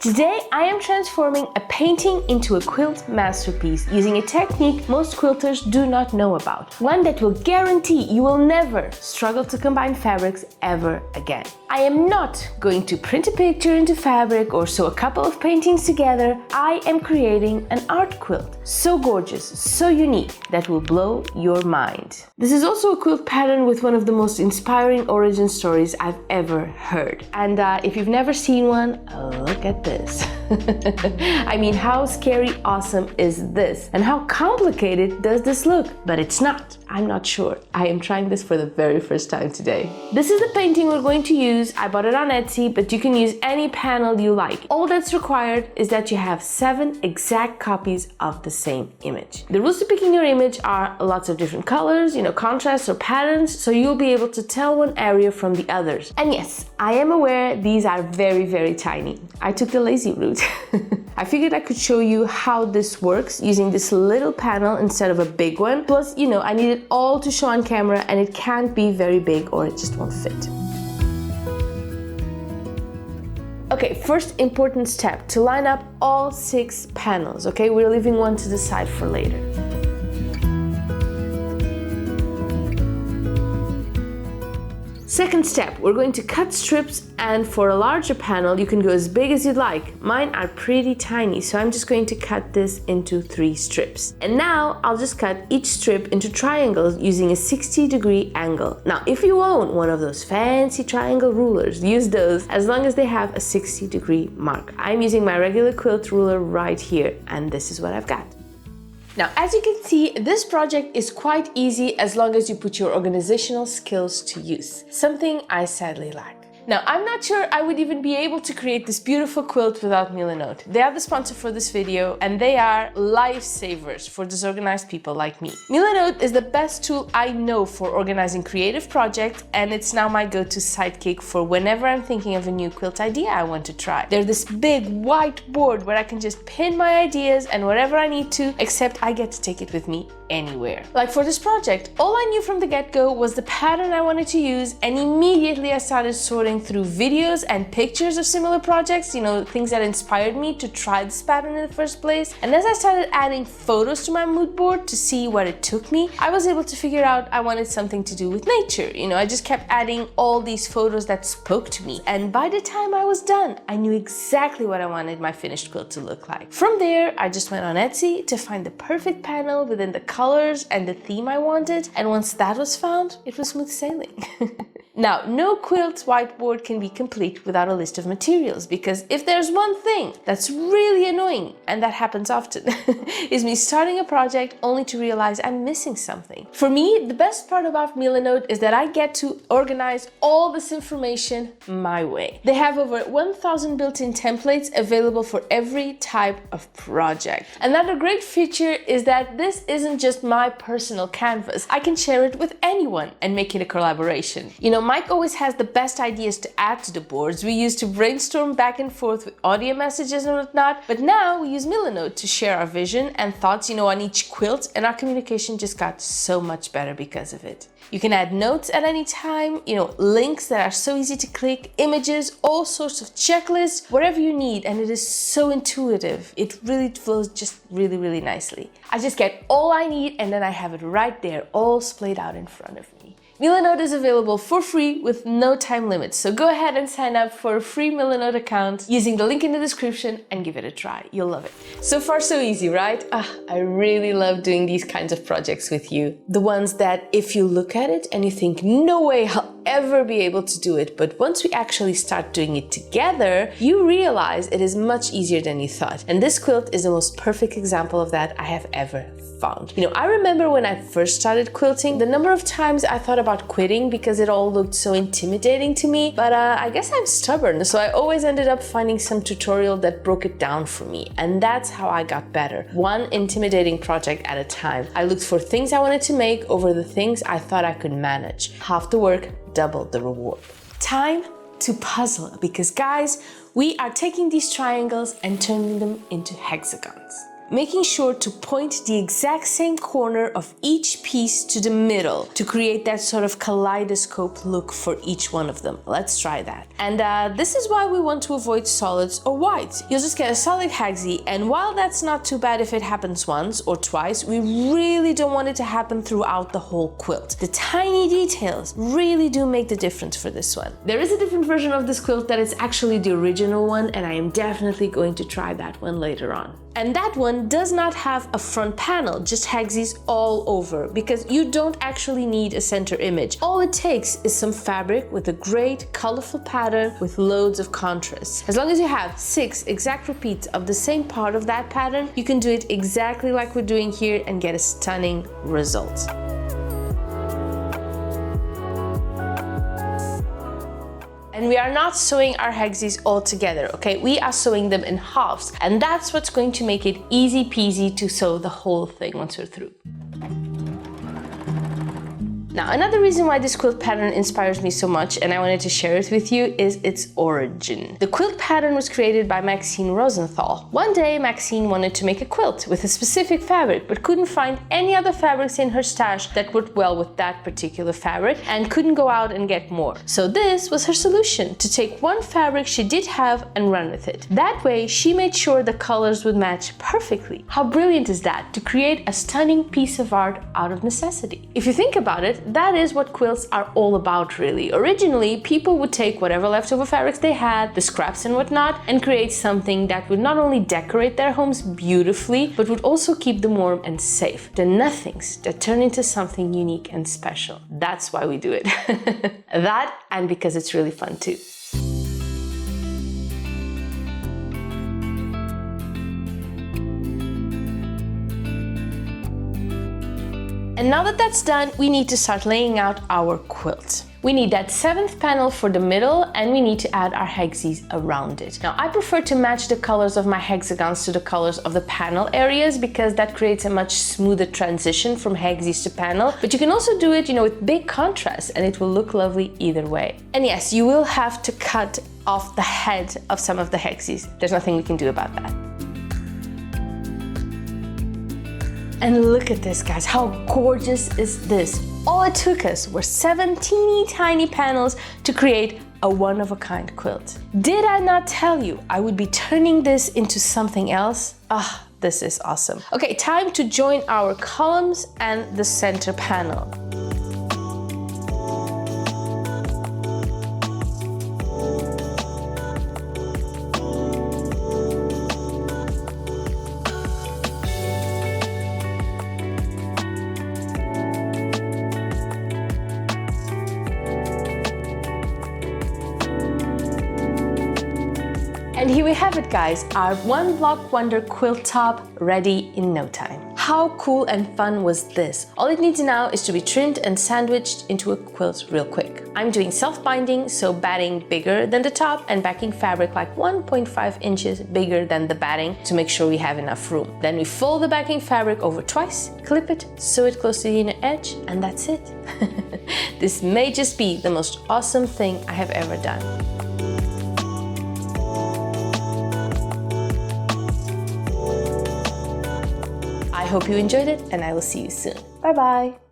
Today I am transforming a painting into a quilt masterpiece using a technique most quilters do not know about. One that will guarantee you will never struggle to combine fabrics ever again. I am not going to print a picture into fabric or sew a couple of paintings together. I am creating an art quilt. So gorgeous, so unique, that will blow your mind. This is also a quilt pattern with one of the most inspiring origin stories I've ever heard. And if you've never seen one, look at this. I mean, how scary awesome is this? And how complicated does this look? But it's not. I'm not sure. I am trying this for the very first time today. This is the painting we're going to use. I bought it on Etsy, but you can use any panel you like. All that's required is that you have 7 exact copies of the same image. The rules to picking your image are lots of different colors, contrasts or patterns, so you'll be able to tell one area from the others. And yes, I am aware these are very, very tiny. I took the lazy route. I figured I could show you how this works using this little panel instead of a big one. Plus, I need it all to show on camera and it can't be very big or it just won't fit. Okay, first important step, to line up all 6 panels, okay? We're leaving one to the side for later. Second step, we're going to cut strips, and for a larger panel, you can go as big as you'd like. Mine are pretty tiny, so I'm just going to cut this into 3 strips. And now I'll just cut each strip into triangles using a 60-degree angle. Now, if you own one of those fancy triangle rulers, use those as long as they have a 60-degree mark. I'm using my regular quilt ruler right here, and this is what I've got. Now, as you can see, this project is quite easy as long as you put your organizational skills to use, something I sadly lack. Now, I'm not sure I would even be able to create this beautiful quilt without Milanote. They are the sponsor for this video, and they are lifesavers for disorganized people like me. Milanote is the best tool I know for organizing creative projects, and it's now my go-to sidekick for whenever I'm thinking of a new quilt idea I want to try. They're this big white board where I can just pin my ideas and whatever I need to, except I get to take it with me anywhere. Like for this project, all I knew from the get-go was the pattern I wanted to use, and immediately I started sorting through videos and pictures of similar projects, things that inspired me to try this pattern in the first place. And as I started adding photos to my mood board to see where it took me, I was able to figure out I wanted something to do with nature. I just kept adding all these photos that spoke to me. And by the time I was done, I knew exactly what I wanted my finished quilt to look like. From there, I just went on Etsy to find the perfect panel within the colors and the theme I wanted. And once that was found, it was smooth sailing. Now, no quilt whiteboard can be complete without a list of materials, because if there's one thing that's really annoying, and that happens often, is me starting a project only to realize I'm missing something. For me, the best part about Milanote is that I get to organize all this information my way. They have over 1,000 built-in templates available for every type of project. Another great feature is that this isn't just my personal canvas. I can share it with anyone and make it a collaboration. Mike always has the best ideas to add to the boards. We used to brainstorm back and forth with audio messages and whatnot, but now we use Milanote to share our vision and thoughts, on each quilt, and our communication just got so much better because of it. You can add notes at any time, links that are so easy to click, images, all sorts of checklists, whatever you need, and it is so intuitive. It really flows just really, really nicely. I just get all I need and then I have it right there, all splayed out in front of me. Milanote is available for free with no time limit, so go ahead and sign up for a free Milanote account using the link in the description and give it a try. You'll love it. So far so easy, right? I really love doing these kinds of projects with you. The ones that if you look at it and you think, no way I'll ever be able to do it, but once we actually start doing it together, you realize it is much easier than you thought. And this quilt is the most perfect example of that I have ever found. I remember when I first started quilting, the number of times I thought about quitting because it all looked so intimidating to me, but I guess I'm stubborn, so I always ended up finding some tutorial that broke it down for me, and that's how I got better, one intimidating project at a time. I looked for things I wanted to make over the things I thought I could manage. Half the work, double the reward. Time to puzzle, because guys, we are taking these triangles and turning them into hexagons. making sure to point the exact same corner of each piece to the middle to create that sort of kaleidoscope look for each one of them. Let's try that. And this is why we want to avoid solids or whites. You'll just get a solid haxie, and while that's not too bad if it happens once or twice, we really don't want it to happen throughout the whole quilt. The tiny details really do make the difference for this one. There is a different version of this quilt that is actually the original one, and I am definitely going to try that one later on. And that one does not have a front panel, just haxies all over, because you don't actually need a center image. All it takes is some fabric with a great colorful pattern with loads of contrast. As long as you have 6 exact repeats of the same part of that pattern, you can do it exactly like we're doing here and get a stunning result. And we are not sewing our haxies all together, okay? We are sewing them in halves, and that's what's going to make it easy peasy to sew the whole thing once we're through. Now, another reason why this quilt pattern inspires me so much, and I wanted to share it with you, is its origin. The quilt pattern was created by Maxine Rosenthal. One day, Maxine wanted to make a quilt with a specific fabric, but couldn't find any other fabrics in her stash that worked well with that particular fabric, and couldn't go out and get more. So this was her solution, to take one fabric she did have and run with it. That way, she made sure the colors would match perfectly. How brilliant is that, to create a stunning piece of art out of necessity? If you think about it, that is what quilts are all about, really. Originally, people would take whatever leftover fabrics they had, the scraps and whatnot, and create something that would not only decorate their homes beautifully, but would also keep them warm and safe. The nothings that turn into something unique and special. That's why we do it. That, and because it's really fun too. And now that that's done, we need to start laying out our quilt. We need that 7th panel for the middle, and we need to add our haxies around it. Now, I prefer to match the colors of my hexagons to the colors of the panel areas, because that creates a much smoother transition from haxies to panel. But you can also do it, with big contrast, and it will look lovely either way. And yes, you will have to cut off the head of some of the haxies. There's nothing we can do about that. And look at this, guys, how gorgeous is this? All it took us were 7 teeny tiny panels to create a one-of-a-kind quilt. Did I not tell you I would be turning this into something else? Ah, this is awesome. Okay, time to join our columns and the center panel. And here we have it, guys, our one block wonder quilt top ready in no time. How cool and fun was this? All it needs now is to be trimmed and sandwiched into a quilt real quick. I'm doing self-binding, so batting bigger than the top and backing fabric like 1.5 inches bigger than the batting to make sure we have enough room. Then we fold the backing fabric over twice, clip it, sew it close to the inner edge, and that's it. This may just be the most awesome thing I have ever done. I hope you enjoyed it, and I will see you soon. Bye bye!